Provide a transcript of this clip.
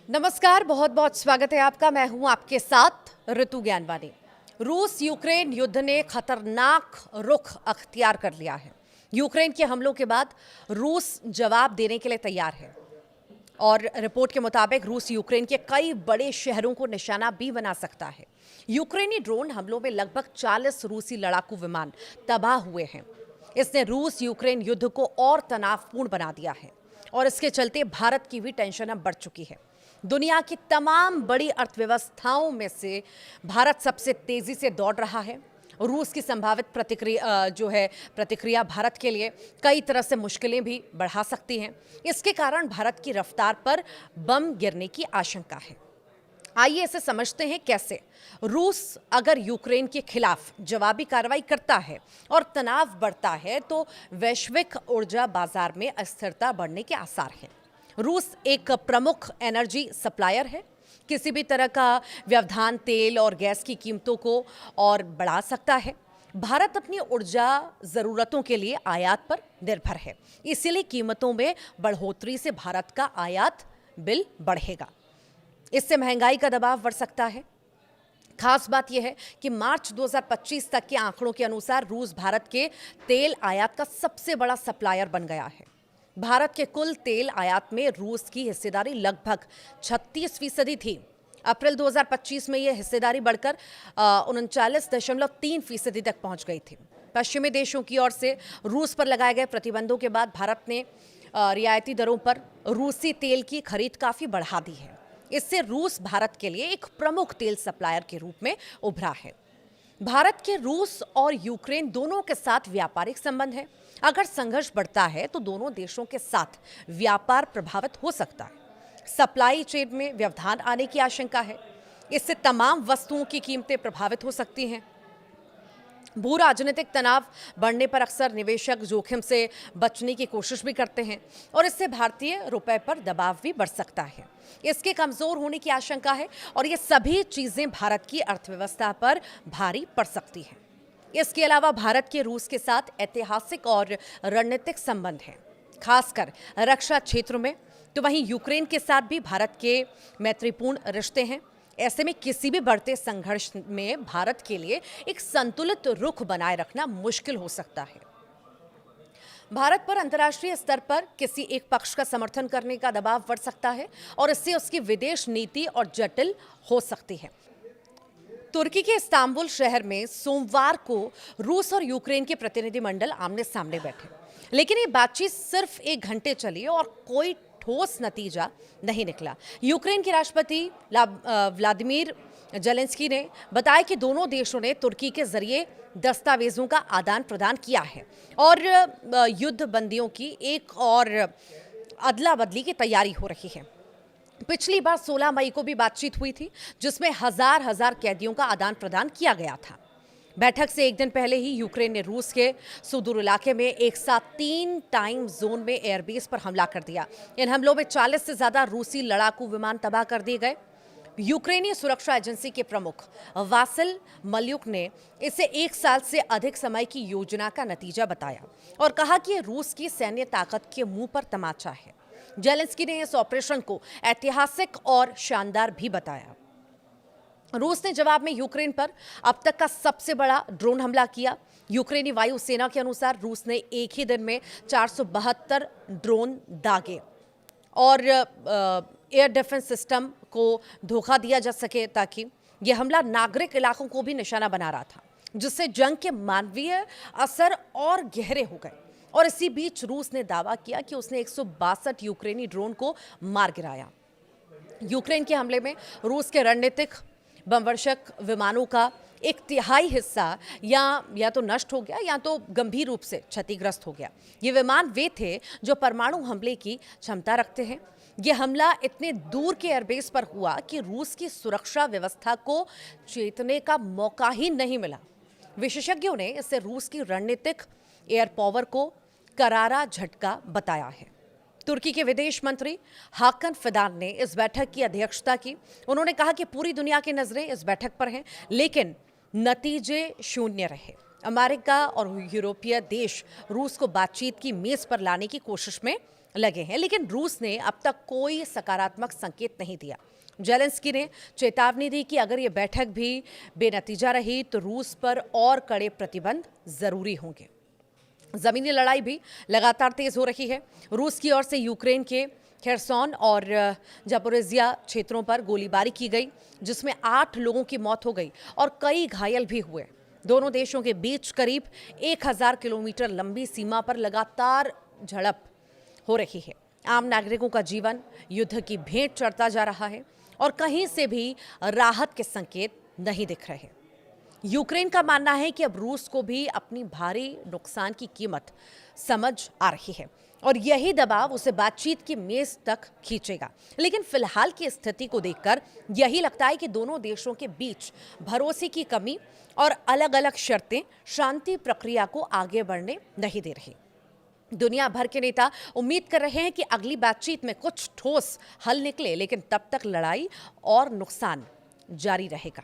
नमस्कार, बहुत बहुत स्वागत है आपका। मैं हूं आपके साथ ऋतु ज्ञानवानी। रूस यूक्रेन युद्ध ने खतरनाक रुख अख्तियार कर लिया है। यूक्रेन के हमलों के बाद रूस जवाब देने के लिए तैयार है और रिपोर्ट के मुताबिक रूस यूक्रेन के कई बड़े शहरों को निशाना भी बना सकता है। यूक्रेनी ड्रोन हमलों में लगभग 40 रूसी लड़ाकू विमान तबाह हुए हैं। इसने रूस यूक्रेन युद्ध को और तनावपूर्ण बना दिया है और इसके चलते भारत की भी टेंशन अब बढ़ चुकी है। दुनिया की तमाम बड़ी अर्थव्यवस्थाओं में से भारत सबसे तेजी से दौड़ रहा है। रूस की संभावित प्रतिक्रिया भारत के लिए कई तरह से मुश्किलें भी बढ़ा सकती हैं। इसके कारण भारत की रफ्तार पर बम गिरने की आशंका है। आइए इसे समझते हैं कैसे। रूस अगर यूक्रेन के खिलाफ जवाबी कार्रवाई करता है और तनाव बढ़ता है तो वैश्विक ऊर्जा बाजार में अस्थिरता बढ़ने के आसार हैं। रूस एक प्रमुख एनर्जी सप्लायर है। किसी भी तरह का व्यवधान तेल और गैस की कीमतों को और बढ़ा सकता है। भारत अपनी ऊर्जा ज़रूरतों के लिए आयात पर निर्भर है, इसीलिए कीमतों में बढ़ोतरी से भारत का आयात बिल बढ़ेगा। इससे महंगाई का दबाव बढ़ सकता है। खास बात यह है कि मार्च 2025 तक के आंकड़ों के अनुसार रूस भारत के तेल आयात का सबसे बड़ा सप्लायर बन गया है। भारत के कुल तेल आयात में रूस की हिस्सेदारी लगभग 36% थी। अप्रैल 2025 में यह हिस्सेदारी बढ़कर 39.3% तक पहुंच गई थी। पश्चिमी देशों की ओर से रूस पर लगाए गए प्रतिबंधों के बाद भारत ने रियायती दरों पर रूसी तेल की खरीद काफ़ी बढ़ा दी है। इससे रूस भारत के लिए एक प्रमुख तेल सप्लायर के रूप में उभरा है। भारत के रूस और यूक्रेन दोनों के साथ व्यापारिक संबंध है। अगर संघर्ष बढ़ता है तो दोनों देशों के साथ व्यापार प्रभावित हो सकता है। सप्लाई चेन में व्यवधान आने की आशंका है। इससे तमाम वस्तुओं की कीमतें प्रभावित हो सकती हैं। भू राजनीतिक तनाव बढ़ने पर अक्सर निवेशक जोखिम से बचने की कोशिश भी करते हैं और इससे भारतीय रुपए पर दबाव भी बढ़ सकता है। इसके कमजोर होने की आशंका है और ये सभी चीजें भारत की अर्थव्यवस्था पर भारी पड़ सकती हैं। इसके अलावा भारत के रूस के साथ ऐतिहासिक और रणनीतिक संबंध हैं, खासकर रक्षा क्षेत्र में। तो वहीं यूक्रेन के साथ भी भारत के मैत्रीपूर्ण रिश्ते हैं। ऐसे में किसी भी बढ़ते संघर्ष में भारत के लिए एक संतुलित रुख बनाए रखना मुश्किल हो सकता है। भारत पर अंतर्राष्ट्रीय स्तर पर किसी एक पक्ष का समर्थन करने का दबाव बढ़ सकता है और इससे उसकी विदेश नीति और जटिल हो सकती है। तुर्की के इस्तांबुल शहर में सोमवार को रूस और यूक्रेन के प्रतिनिधिमंडल आमने सामने बैठे, लेकिन ये बातचीत सिर्फ 1 घंटे चली और कोई ठोस नतीजा नहीं निकला। यूक्रेन के राष्ट्रपति व्लादिमीर जेलेंस्की ने बताया कि दोनों देशों ने तुर्की के जरिए दस्तावेजों का आदान प्रदान किया है और युद्ध बंदियों की एक और अदला बदली की तैयारी हो रही है। पिछली बार 16 मई को भी बातचीत हुई थी, जिसमें हजार कैदियों का आदान प्रदान किया गया था। बैठक से एक दिन पहले ही यूक्रेन ने रूस के सुदूर इलाके में एक साथ 3 टाइम जोन में एयरबेस पर हमला कर दिया। इन हमलों में 40 से ज्यादा रूसी लड़ाकू विमान तबाह कर दिए गए। यूक्रेनी सुरक्षा एजेंसी के प्रमुख वासिल मल्युक ने इसे 1 साल से अधिक समय की योजना का नतीजा बताया और कहा कि यह रूस की सैन्य ताकत के मुंह पर तमाचा है। जेलेंस्की ने इस ऑपरेशन को ऐतिहासिक और शानदार भी बताया। रूस ने जवाब में यूक्रेन पर अब तक का सबसे बड़ा ड्रोन हमला किया। यूक्रेनी वायुसेना के अनुसार रूस ने एक ही दिन में 472 ड्रोन दागे और एयर डिफेंस सिस्टम को धोखा दिया जा सके, ताकि यह हमला नागरिक इलाकों को भी निशाना बना रहा था, जिससे जंग के मानवीय असर और गहरे हो गए। और इसी बीच रूस ने दावा किया कि उसने 162 यूक्रेनी ड्रोन को मार गिराया। यूक्रेन के हमले में रूस के रणनीतिक बमवर्षक विमानों का 1/3 हिस्सा या तो नष्ट हो गया या तो गंभीर रूप से क्षतिग्रस्त हो गया। ये विमान वे थे जो परमाणु हमले की क्षमता रखते हैं। ये हमला इतने दूर के एयरबेस पर हुआ कि रूस की सुरक्षा व्यवस्था को चेतने का मौका ही नहीं मिला। विशेषज्ञों ने इसे रूस की रणनीतिक एयर पावर को करारा झटका बताया है। तुर्की के विदेश मंत्री हाकन फिदान ने इस बैठक की अध्यक्षता की। उन्होंने कहा कि पूरी दुनिया की नजरें इस बैठक पर हैं, लेकिन नतीजे शून्य रहे। अमेरिका और यूरोपीय देश रूस को बातचीत की मेज पर लाने की कोशिश में लगे हैं, लेकिन रूस ने अब तक कोई सकारात्मक संकेत नहीं दिया। जेलेंस्की ने चेतावनी दी कि अगर ये बैठक भी बेनतीजा रही तो रूस पर और कड़े प्रतिबंध जरूरी होंगे। जमीनी लड़ाई भी लगातार तेज हो रही है। रूस की ओर से यूक्रेन के खेरसोन और जापोरिजिया क्षेत्रों पर गोलीबारी की गई, जिसमें 8 लोगों की मौत हो गई और कई घायल भी हुए। दोनों देशों के बीच करीब 1000 किलोमीटर लंबी सीमा पर लगातार झड़प हो रही है। आम नागरिकों का जीवन युद्ध की भेंट चढ़ता जा रहा है और कहीं से भी राहत के संकेत नहीं दिख रहे। यूक्रेन का मानना है कि अब रूस को भी अपनी भारी नुकसान की कीमत समझ आ रही है और यही दबाव उसे बातचीत की मेज तक खींचेगा। लेकिन फिलहाल की स्थिति को देखकर यही लगता है कि दोनों देशों के बीच भरोसे की कमी और अलग अलग शर्तें शांति प्रक्रिया को आगे बढ़ने नहीं दे रही। दुनिया भर के नेता उम्मीद कर रहे हैं कि अगली बातचीत में कुछ ठोस हल निकले, लेकिन तब तक लड़ाई और नुकसान जारी रहेगा।